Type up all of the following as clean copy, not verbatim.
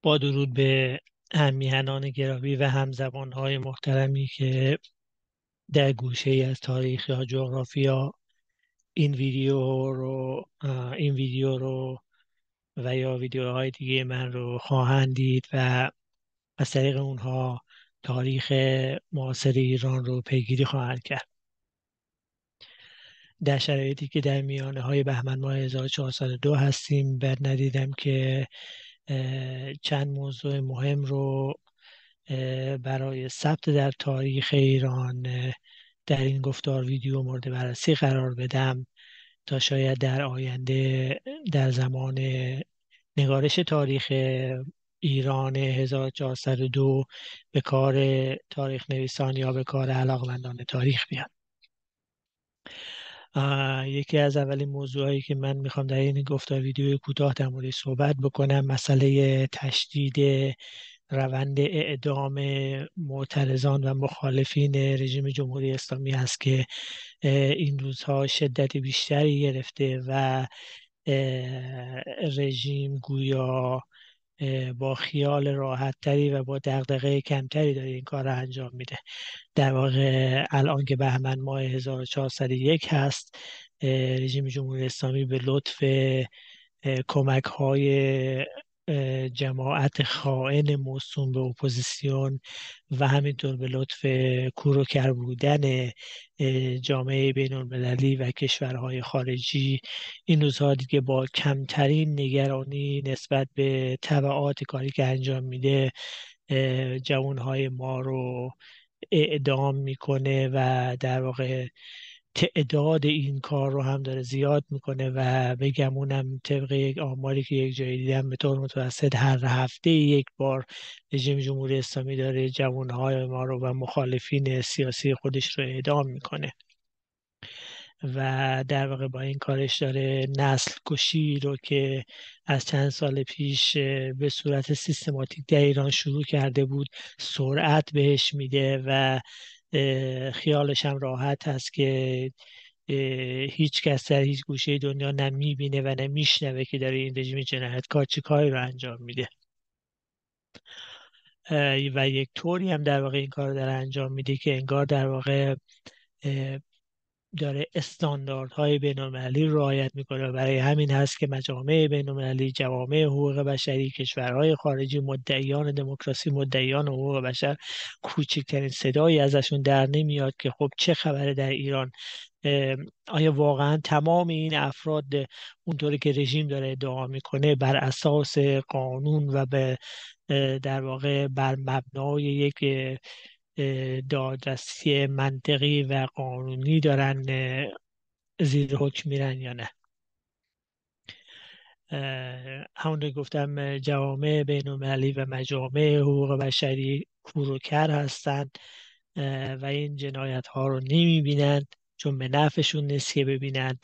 با درود به همیهنان گرامی و همزبانهای محترمی که در گوشه ای از تاریخ یا جغرافیا این ویدیو رو و یا ویدیوهای دیگه من رو خواهند دید و از طریق اونها تاریخ معاصر ایران رو پیگیری خواهند کرد. در شرایطی که در میانه های بهمن ماه 1402 هستیم، بد ندیدم که چند موضوع مهم رو برای ثبت در تاریخ ایران در این گفتار ویدیو مورد بررسی قرار بدم تا شاید در آینده در زمان نگارش تاریخ ایران 1402 به کار تاریخ نویسان یا به کار علاقمندان تاریخ بیاد. یکی از اولین موضوعایی که من میخوام در این گفتار ویدیوی کوتاه در موردش صحبت بکنم مسئله تشدید روند اعدام معترضان و مخالفین رژیم جمهوری اسلامی هست که این روزها شدت بیشتری گرفته و رژیم گویا با خیال راحت تری و با دغدغه کمتری داره این کار را انجام میده. در واقع الان که بهمن ماه 1401 هست، رژیم جمهوری اسلامی به لطف کمک های جماعت خائن موسوم به اپوزیسیون و همینطور به لطف کور و کر بودن جامعه بین المللی و کشورهای خارجی این روزها دیگه با کمترین نگرانی نسبت به تبعات کاری که انجام میده جوانهای ما رو اعدام میکنه و در واقع تعداد این کار رو هم داره زیاد میکنه و بگمونم طبق یک آماری که یک جایی دیدم به طور متوسط هر هفته یک بار رژیم جمهوری اسلامی داره جوانهای ما رو و مخالفین سیاسی خودش رو اعدام میکنه و در واقع با این کارش داره نسل کشی رو که از چند سال پیش به صورت سیستماتیک در ایران شروع کرده بود سرعت بهش میده و خیالش هم راحت هست که هیچ کس در هیچ گوشه دنیا نه میبینه و نه میشنوه که داره این رژیم جنایتکار چه کاری رو انجام میده و یک طوری هم در واقع این کار رو داره انجام میده که انگار در واقع داره استانداردهای بین‌المللی رعایت میکنه. برای همین هست که مجامع بین‌المللی، جوامع حقوق بشری، کشورهای خارجی، مدعیان دموکراسی، مدعیان حقوق بشر کوچکترین صدایی ازشون در نمیاد که خب چه خبره در ایران. آیا واقعا تمام این افراد اونطوری که رژیم داره ادعا میکنه بر اساس قانون و به در واقع بر مبنای یک دادرسی منطقی و قانونی دارن زیر حکم میرن یا نه؟ همون رو گفتم جوامع بین‌المللی و مجامع حقوق بشری کوروکر هستند و این جنایت ها رو نمیبینند چون به نفعشون نیست که ببینند.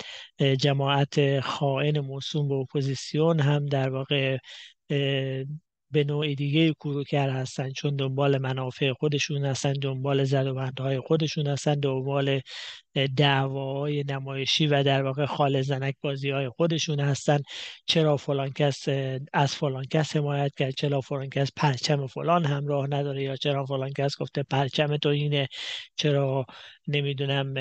جماعت خائن موسوم به اپوزیسیون هم در واقع به نوع دیگه کوروکر هستن چون دنبال منافع خودشون هستن، دنبال زدوبندهای خودشون هستن، دنبال دعواهای نمایشی و در واقع خال زنک بازی های خودشون هستن. چرا فلان کس از فلان کس حمایت کرد، چرا فلان کس پرچم فلان همراه نداره، یا چرا فلان کس گفته پرچم تو اینه، چرا نمیدونم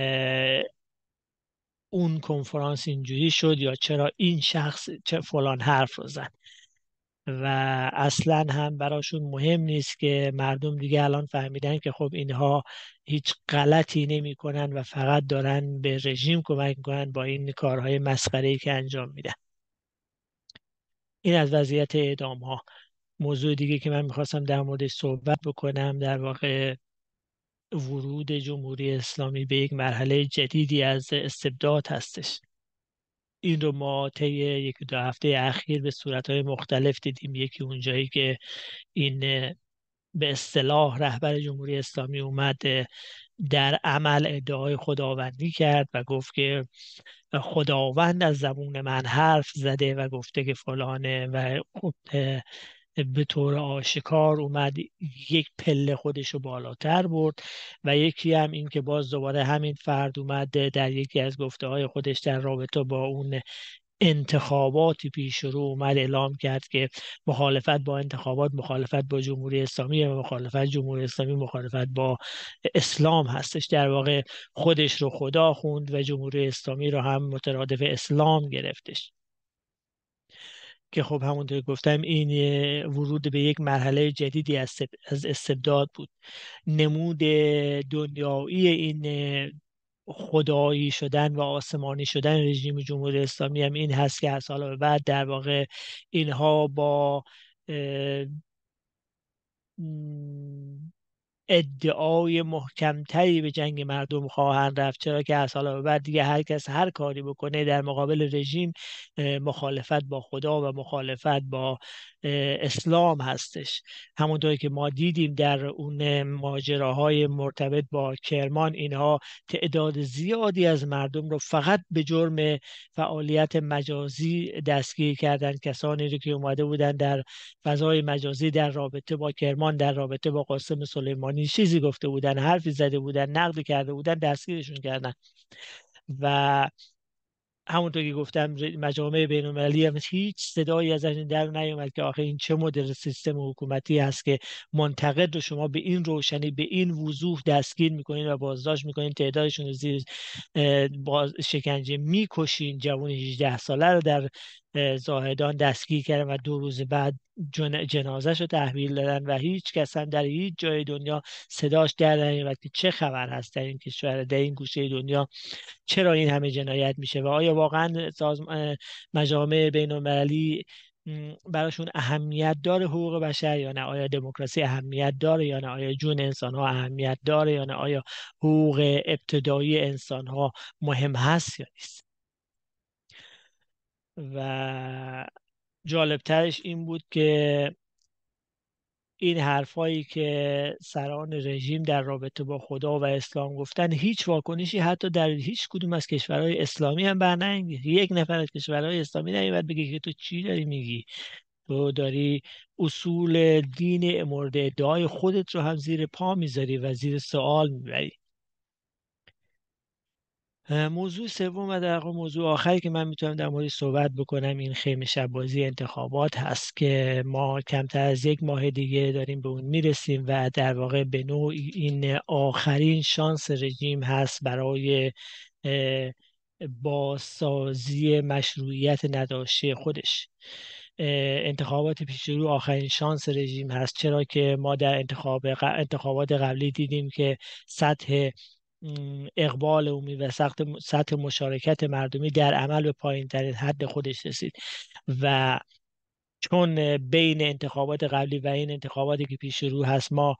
اون کنفرانس اینجوری شد، یا چرا این شخص چه فلان حرف رو زد. و اصلا هم براشون مهم نیست که مردم دیگه الان فهمیدن که خب اینها هیچ غلطی نمی کنن و فقط دارن به رژیم کمک میکنن با این کارهای مسخره‌ای که انجام میدن. این از وضعیت اعدام ها. موضوع دیگه که من میخواستم در موردش صحبت بکنم در واقع ورود جمهوری اسلامی به یک مرحله جدیدی از استبداد هستش. این رو ما طی یک دو هفته اخیر به صورتهای مختلف دیدیم. یکی اونجایی که این به اصطلاح رهبر جمهوری اسلامی اومد در عمل ادعای خداوندی کرد و گفت که خداوند از زبون من حرف زده و گفته که فلانه و به طور آشکار اومد یک پله خودش رو بالاتر برد. و یکی هم این که باز دوباره همین فرد اومد در یکی از گفته های خودش در رابطه با اون انتخاباتی پیش رو اومد اعلام کرد که مخالفت با انتخابات مخالفت با جمهوری اسلامی و مخالفت جمهوری اسلامی مخالفت با اسلام هستش. در واقع خودش رو خدا خوند و جمهوری اسلامی رو هم مترادف اسلام گرفتش، که خب همونطور که گفتم این ورود به یک مرحله جدیدی از استبداد بود. نمود دنیایی این خدایی شدن و آسمانی شدن رژیم جمهوری اسلامی هم این هست که از حالا به بعد در واقع اینها با اه، ادعای محکمتری به جنگ مردم خواهند رفت، چرا که از حالا به بعد دیگه هر کس هر کاری بکنه در مقابل رژیم مخالفت با خدا و مخالفت با اسلام هستش. همونطور که ما دیدیم در اون ماجراهای مرتبط با کرمان، اینها تعداد زیادی از مردم رو فقط به جرم فعالیت مجازی دستگیر کردن. کسانی رو که اومده بودن در فضای مجازی در رابطه با کرمان، در رابطه با قاسم سلیمانی چیزی گفته بودن، حرفی زده بودن، نقد کرده بودن، دستگیرشون کردن. و همونطور که گفتم مجامع بین المللی هم هیچ صدایی ازش در نیومد که آخه این چه مدل سیستم حکومتی هست که منتقد رو شما به این روشنی به این وضوح دستگیر میکنین و بازداشت میکنین، تعدادشون رو زیر شکنجه میکشین. جوان 18 ساله رو در زاهدان دستگیر کردن و 2 روز بعد جنازش رو تحویل دادن و هیچ کس هم در هیچ جای دنیا صداش در نیومد که چه خبر هست در این کشور، در این گوشه دنیا چرا این همه جنایت میشه و آیا واقعا مجامع بین المللی براشون اهمیت داره حقوق بشر یا نه؟ آیا دموکراسی اهمیت داره یا نه؟ آیا جون انسان ها اهمیت داره یا نه؟ آیا حقوق ابتدایی انسان ها مهم هست یا نیست؟ و جالبترش این بود که این حرفایی که سران رژیم در رابطه با خدا و اسلام گفتن هیچ واکنشی حتی در هیچ کدوم از کشورهای اسلامی هم برنمیاد. یک نفر از کشورهای اسلامی نمیاد بگه که تو چی داری میگی، تو داری اصول دین مورد ادعای خودت رو هم زیر پا میذاری و زیر سوال میبری. موضوع سوم و در واقع موضوع آخری که من میتونم در مورد صحبت بکنم این خیمه شب بازی انتخابات هست که ما کمتر از 1 ماه دیگه داریم به اون میرسیم و در واقع به نوعی این آخرین شانس رژیم هست برای بازسازی مشروعیت نداشته خودش. انتخابات پیش رو آخرین شانس رژیم هست، چرا که ما در انتخابات قبلی دیدیم که سطح اقبال عمومی و سطح مشارکت مردمی در عمل به پایین ترین حد خودش رسید. و چون بین انتخابات قبلی و این انتخاباتی که پیش رو هست ما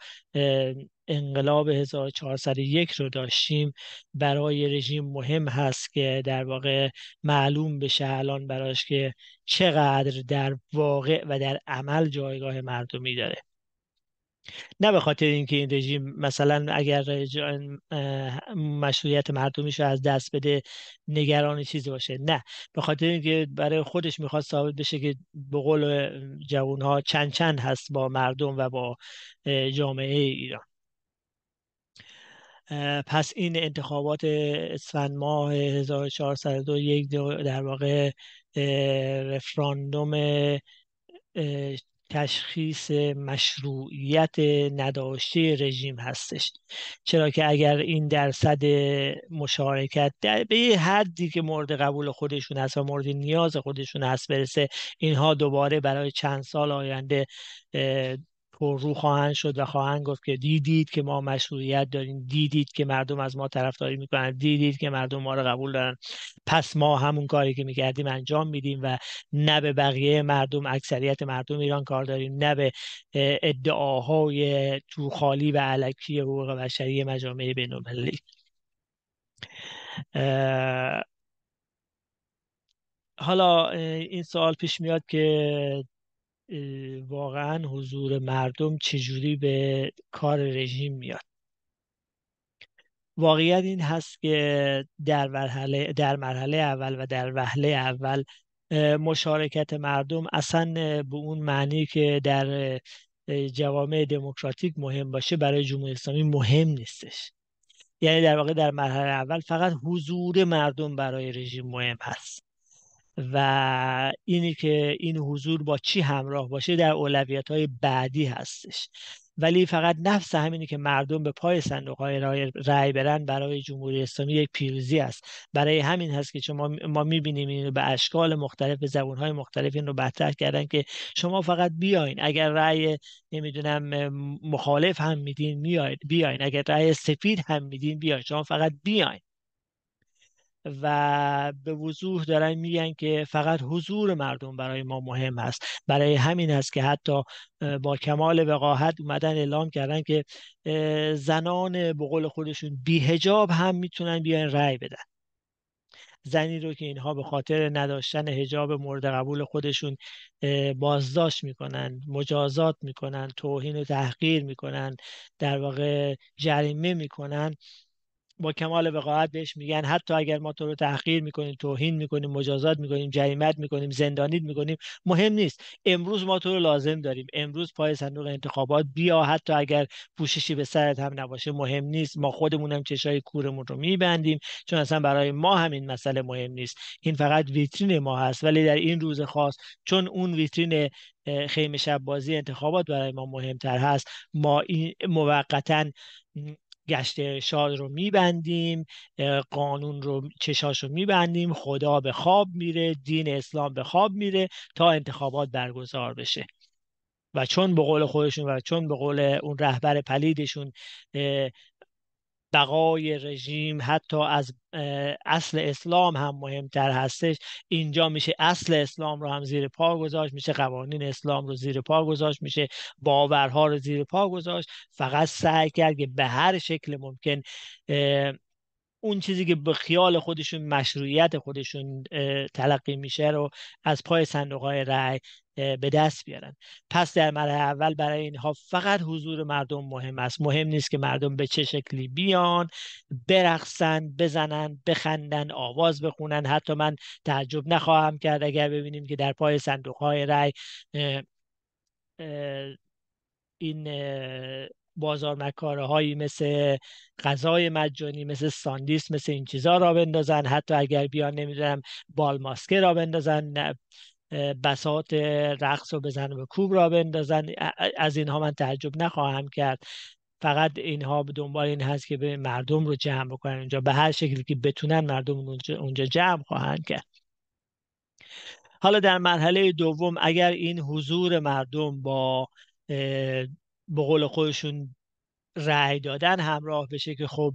انقلاب 1401 رو داشتیم، برای رژیم مهم هست که در واقع معلوم بشه الان براش که چقدر در واقع و در عمل جایگاه مردمی داره. نه به خاطر اینکه این رژیم مثلا اگر مشروعیت مردمیش رو از دست بده نگران چیزی باشه، نه، به خاطر اینکه برای خودش میخواد ثابت بشه که به قول جوانها چند چند هست با مردم و با جامعه ایران. پس این انتخابات اسفند ماه 1402 یک در واقع رفراندوم تشخیص مشروعیت نداشته رژیم هستش، چرا که اگر این درصد مشارکت به یه حدی که مورد قبول خودشون هست و مورد نیاز خودشون هست برسه، اینها دوباره برای چند سال آینده پررو خواهند شد و خواهند گفت که دیدید که ما مشروعیت داریم، دیدید که مردم از ما طرفداری میکنن، دیدید که مردم ما رو قبول دارن، پس ما همون کاری که میکردیم انجام میدیم و نه به بقیه مردم، اکثریت مردم ایران کار داریم، نه به ادعاهای تو خالی و علکی حقوق بشری مجامع بین المللی. حالا این سوال پیش میاد که واقعا حضور مردم چجوری به کار رژیم میاد. واقعیت این هست که در مرحله اول و در وهله اول مشارکت مردم اصلا به اون معنی که در جوامع دموکراتیک مهم باشه برای جمهوری اسلامی مهم نیستش. یعنی در واقع در مرحله اول فقط حضور مردم برای رژیم مهم هست. و اینی که این حضور با چی همراه باشه در اولویت‌های بعدی هستش. ولی فقط نفس همینی که مردم به پای صندوق‌های رای برن برای جمهوری اسلامی یک پیروزی است. برای همین هست که ما می‌بینیم اینو به اشکال مختلف، به زبان‌های مختلف این رو مطرح کردن که شما فقط بیاین، اگر رای نمیدونم مخالف هم میدین بیاین، اگر رای سفید هم میدین بیاین، شما فقط بیاین. و به وضوح دارن میگن که فقط حضور مردم برای ما مهم هست. برای همین هست که حتی با کمال وقاحت اومدن اعلام کردن که زنان به قول خودشون بی‌حجاب هم میتونن بیان رأی بدن. زنی رو که اینها به خاطر نداشتن حجاب مورد قبول خودشون بازداشت میکنن، مجازات میکنن، توهین و تحقیر میکنن، در واقع جریمه میکنن، با کمال وقاحت بهش میگن حتی اگر ما تو رو تحقیر میکنیم، توهین میکنیم، مجازات میکنیم، جریمت میکنیم، زندانیت میکنیم، مهم نیست، امروز ما تو رو لازم داریم، امروز پای صندوق انتخابات بیا، حتی اگر پوششی به سرت هم نباشه مهم نیست، ما خودمونم چشای کورمون رو میبندیم، چون اصلا برای ما همین مسئله مهم نیست، این فقط ویترین ما هست. ولی در این روز خاص، چون اون ویترین خیمه شب بازی انتخابات برای ما مهمتر هست، ما این موقتا گشت ارشاد رو میبندیم، قانون رو چشاش رو میبندیم، خدا به خواب میره، دین اسلام به خواب میره تا انتخابات برگزار بشه. و چون به قول خودشون و چون به قول اون رهبر پلیدشون بقای رژیم حتی از اصل اسلام هم مهمتر هستش، اینجا میشه اصل اسلام رو هم زیر پا گذاشت، میشه قوانین اسلام رو زیر پا گذاشت، میشه باورها رو زیر پا گذاشت. فقط سعی کرد که به هر شکل ممکن اون چیزی که به خیال خودشون مشروعیت خودشون تلقی میشه رو از پای صندوق‌های رأی به دست بیارن. پس در مرحله اول برای اینها فقط حضور مردم مهم است. مهم نیست که مردم به چه شکلی بیان، برقصن، بزنن، بخندن، آواز بخونن. حتی من تعجب نخواهم کرد اگر ببینیم که در پای صندوق‌های رأی این بازار مکاره هایی مثل غذای مجانی، مثل ساندیس، مثل این چیزا را بندازن، حتی اگر بیان نمیدونم بال ماسکه را بندازن، بساط رقص و بزن و کوب را بندازن، از اینها من تعجب نخواهم کرد. فقط اینها به دنبال این هست که به مردم رو جمع بکنن اونجا، به هر شکلی که بتونن مردم اونجا جمع خواهند کرد. حالا در مرحله دوم اگر این حضور مردم با به قول خودشون رأی دادن همراه بشه که خب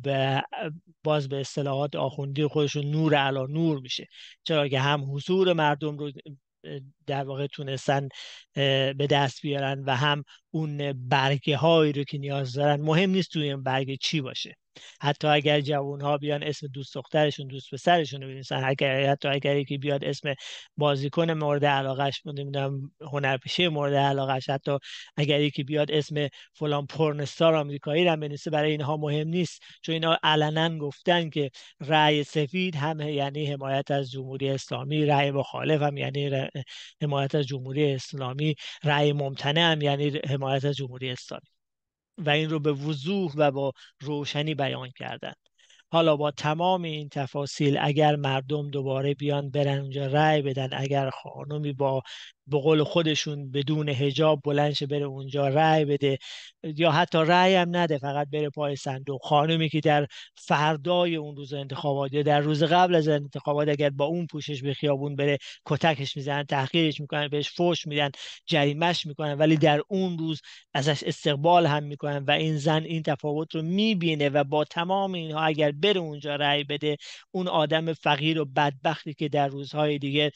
باز به اصطلاحات آخوندی خودشون نور علی نور میشه، چرا که هم حضور مردم رو در واقع تونستن به دست بیارن و هم اون برگه هایی رو که نیاز دارن. مهم نیست توی این برگه چی باشه، حتی اگر جوان ها بیان اسم دوست دخترشون، دوست پسرشون رو بنویسن، حتی اگر یکی بیاد اسم بازیکن مورد علاقش، نمیدونم هنرپیشه مورد علاقش، حتی اگر یکی بیاد اسم فلان پورنستار آمریکایی رو بنویسه، برای اینها مهم نیست، چون اینا علنا گفتن که رأی سفید هم یعنی حمایت از جمهوری اسلامی، رأی مخالف هم یعنی حمایت از جمهوری اسلامی، رأی ممتنع هم یعنی حمایت از جمهوری اسلامی، و این رو به وضوح و با روشنی بیان کردن. حالا با تمام این تفاصیل اگر مردم دوباره بیان برن اونجا رأی بدن، اگر خانمی با به قول خودشون بدون حجاب بلند شه بره اونجا رأی بده، یا حتی رأی هم نده فقط بره پای صندوق، خانمی که در فردای اون روز انتخابات یا در روز قبل از انتخابات اگر با اون پوشش به خیابون بره، کتکش میزنن، تحقیرش میکنن، بهش فحش میدن، جریمش میکنن، ولی در اون روز ازش استقبال هم میکنن و این زن این تفاوت رو میبینه و با تمام اینها اگر بره اونجا رأی بده، اون آدم فقیر و بدبختی که در روزهای دیگه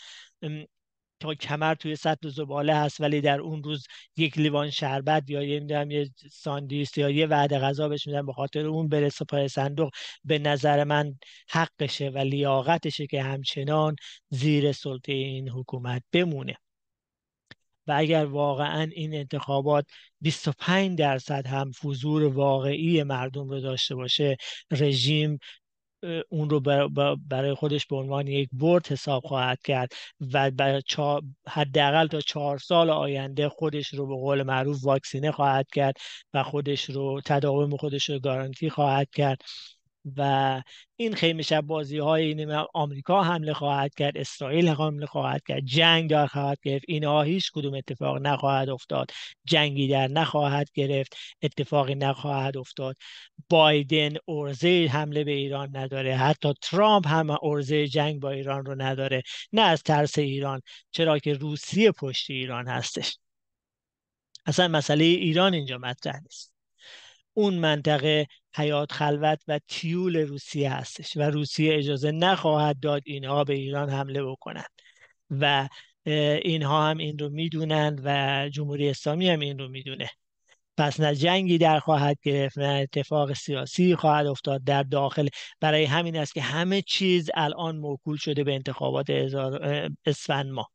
تا کمر توی سطل زباله هست ولی در اون روز یک لیوان شربت یا یه ساندویچ یا یه وعده غذا بهش میدن به خاطر اون برسه پای صندوق، به نظر من حقشه و لیاقتشه که همچنان زیر سلطه این حکومت بمونه. و اگر واقعا این انتخابات 25% هم حضور واقعی مردم رو داشته باشه، رژیم اون رو برای خودش به عنوان یک برد حساب خواهد کرد و حداقل تا 4 سال آینده خودش رو به قول معروف واکسینه خواهد کرد و خودش رو تداوم خودش رو گارانتی خواهد کرد و این خیمه شب بازی های این آمریکا حمله خواهد کرد، اسرائیل حمله خواهد کرد، جنگ در خواهد گرفت، اینها هیچ کدوم اتفاق نخواهد افتاد، جنگی در نخواهد گرفت، اتفاقی نخواهد افتاد. بایدن عرضه حمله به ایران نداره، حتی ترامپ هم عرضه جنگ با ایران رو نداره، نه از ترس ایران، چرا که روسیه پشت ایران هستش. اصلا مسئله ایران اینجا مطرح نیست. اون منطقه حیات خلوت و تیول روسیه هستش و روسیه اجازه نخواهد داد اینها به ایران حمله بکنن و اینها هم این رو میدونن و جمهوری اسلامی هم این رو میدونه. پس نه جنگی در خواهد گرفت، نه اتفاق سیاسی خواهد افتاد در داخل. برای همین است که همه چیز الان موکول شده به انتخابات اسفند ماه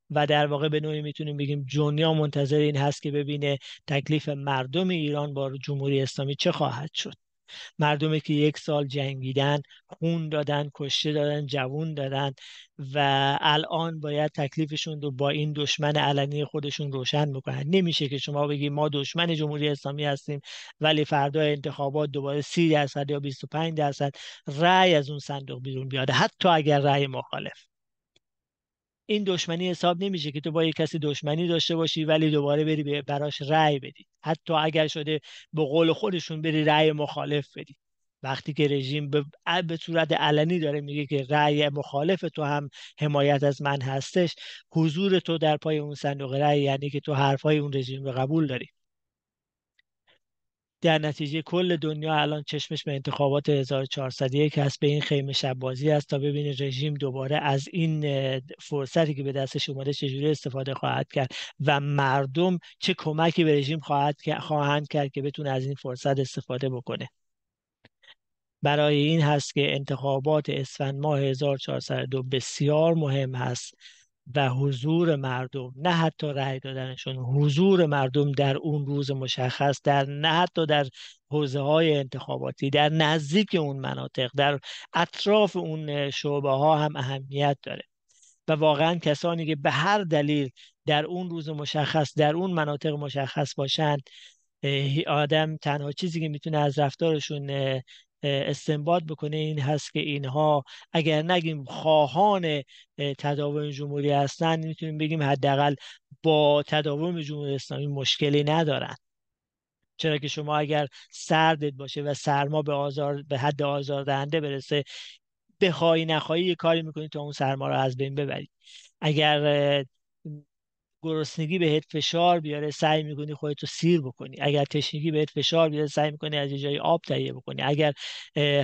و در واقع به نوعی میتونیم بگیم دنیا منتظر این هست که ببینه تکلیف مردم ایران با جمهوری اسلامی چه خواهد شد. مردمی که 1 سال جنگیدن، خون دادن، کشته دادن، جوون دادن و الان باید تکلیفشون رو با این دشمن علنی خودشون روشن بکنن. نمیشه که شما بگی ما دشمن جمهوری اسلامی هستیم ولی فردا انتخابات دوباره 30% یا 25% رأی از اون صندوق بیرون بیاد، حتی اگر رأی مخالف. این دشمنی حساب نمیشه که تو با یک کسی دشمنی داشته باشی ولی دوباره بری براش رأی بدی، حتی اگر شده به قول خودشون بری رأی مخالف بدی. وقتی که رژیم به صورت علنی داره میگه که رأی مخالف تو هم حمایت از من هستش، حضور تو در پای اون صندوق رأی یعنی که تو حرفای اون رژیم رو قبول داری. در نتیجه کل دنیا الان چشمش به انتخابات 1401 هست، به این خیمه شب بازی است تا ببینه رژیم دوباره از این فرصتی که به دستش اومده چجوری استفاده خواهد کرد و مردم چه کمکی به رژیم خواهند کرد که بتونه از این فرصت استفاده بکنه. برای این هست که انتخابات اسفند ماه 1402 بسیار مهم هست و حضور مردم، نه حتی رأی دادنشون، حضور مردم در اون روز مشخص، نه حتی در حوزه های انتخاباتی، در نزدیک اون مناطق، در اطراف اون شعبه ها هم اهمیت داره و واقعا کسانی که به هر دلیل در اون روز مشخص در اون مناطق مشخص باشند، آدم تنها چیزی که میتونه از رفتارشون استنباط بکنه این هست که اینها اگر نگیم خواهان تداوم جمهوری هستن، میتونیم بگیم حداقل با تداوم جمهوری اسلامی مشکلی ندارن. چرا که شما اگر سردت باشه و سرما به حد آزاردهنده برسه، بخوای نخوای یه کاری میکنی تا اون سرما رو از بین ببری. اگر گرسنگی بهت فشار بیاره سعی میکنی خودتو سیر بکنی، اگر تشنگی بهت فشار بیاره سعی میکنی از یه جای آب تهیه بکنی، اگر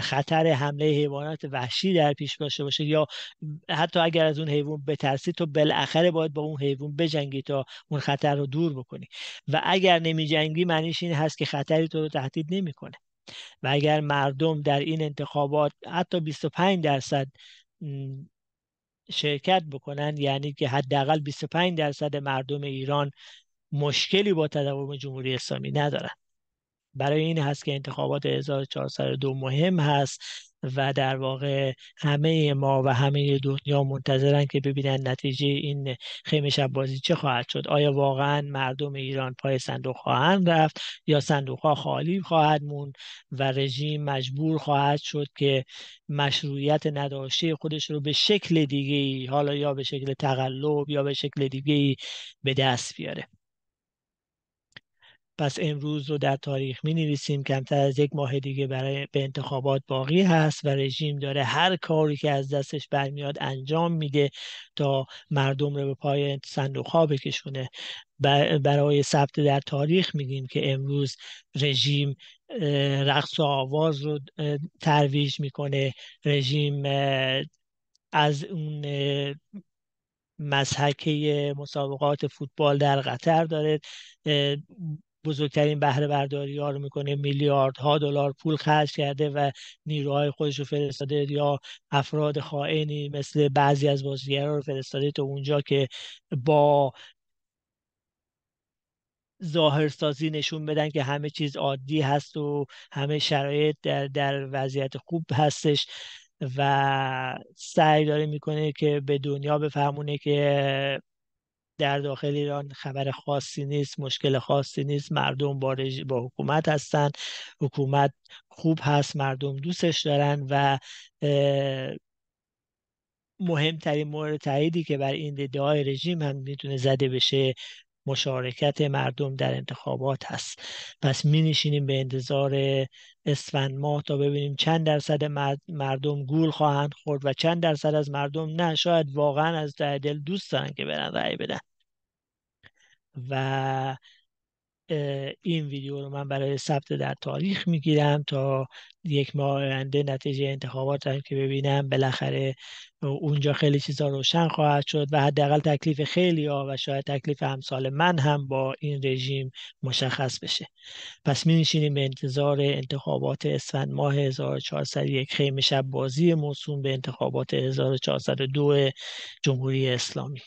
خطر حمله حیوانات وحشی در پیش باشه یا حتی اگر از اون حیوان بترسی، تو بالاخره باید با اون حیوان بجنگی تا اون خطر رو دور بکنی و اگر نمی جنگی معنیش این هست که خطری تو رو تهدید نمیکنه. و اگر مردم در این انتخابات حتی 25% شرکت بکنن، یعنی که حداقل 25% مردم ایران مشکلی با تداوم جمهوری اسلامی ندارن. برای این هست که انتخابات 1402 مهم هست و در واقع همه ما و همه دنیا منتظرن که ببینن نتیجه این خیمه شب بازی چه خواهد شد. آیا واقعا مردم ایران پای صندوق خواهند رفت یا صندوق ها خالی خواهد موند و رژیم مجبور خواهد شد که مشروعیت نداشته خودش رو به شکل دیگه‌ای، حالا یا به شکل تقلب یا به شکل دیگه‌ای، به دست بیاره. پس امروز رو در تاریخ می نویسیم، کمتر از 1 ماه دیگه به انتخابات باقی هست و رژیم داره هر کاری که از دستش برمیاد انجام میده تا مردم رو به پای صندوق ها بکشونه. برای ثبت در تاریخ میگیم که امروز رژیم رقص و آواز رو ترویج میکنه، رژیم از اون مضحکه مسابقات فوتبال در قطر داره بزرگترین بهره برداری ها رو میکنه، میلیاردها دلار پول خرج کرده و نیروهای خودش رو فرستاده یا افراد خائنی مثل بعضی از بازیگران رو فرستاده تا اونجا که با ظاهرسازی نشون بدن که همه چیز عادی هست و همه شرایط در وضعیت خوب هستش و سعی داره میکنه که به دنیا بفهمونه که در داخل ایران خبر خاصی نیست، مشکل خاصی نیست، مردم با حکومت هستن، حکومت خوب هست، مردم دوستش دارن و مهمترین مورد تاییدی که بر این ادعای رژیم هم میتونه زده بشه مشارکت مردم در انتخابات هست. پس می نشینیم به انتظار اسفند ماه تا ببینیم چند درصد مردم گول خواهند خورد و چند درصد از مردم نه، شاید واقعا از ته دل دوست دارن که برن رأی بدن. و این ویدیو رو من برای ثبت در تاریخ میگیرم تا یک ماه آینده نتیجه انتخابات هم که ببینم، بالاخره اونجا خیلی چیزا روشن خواهد شد و حداقل تکلیف خیلی ها و شاید تکلیف امثال من هم با این رژیم مشخص بشه. پس می نشینیم به انتظار انتخابات اسفند ماه 1401، خیمه شب بازی موسوم به انتخابات 1402 جمهوری اسلامی.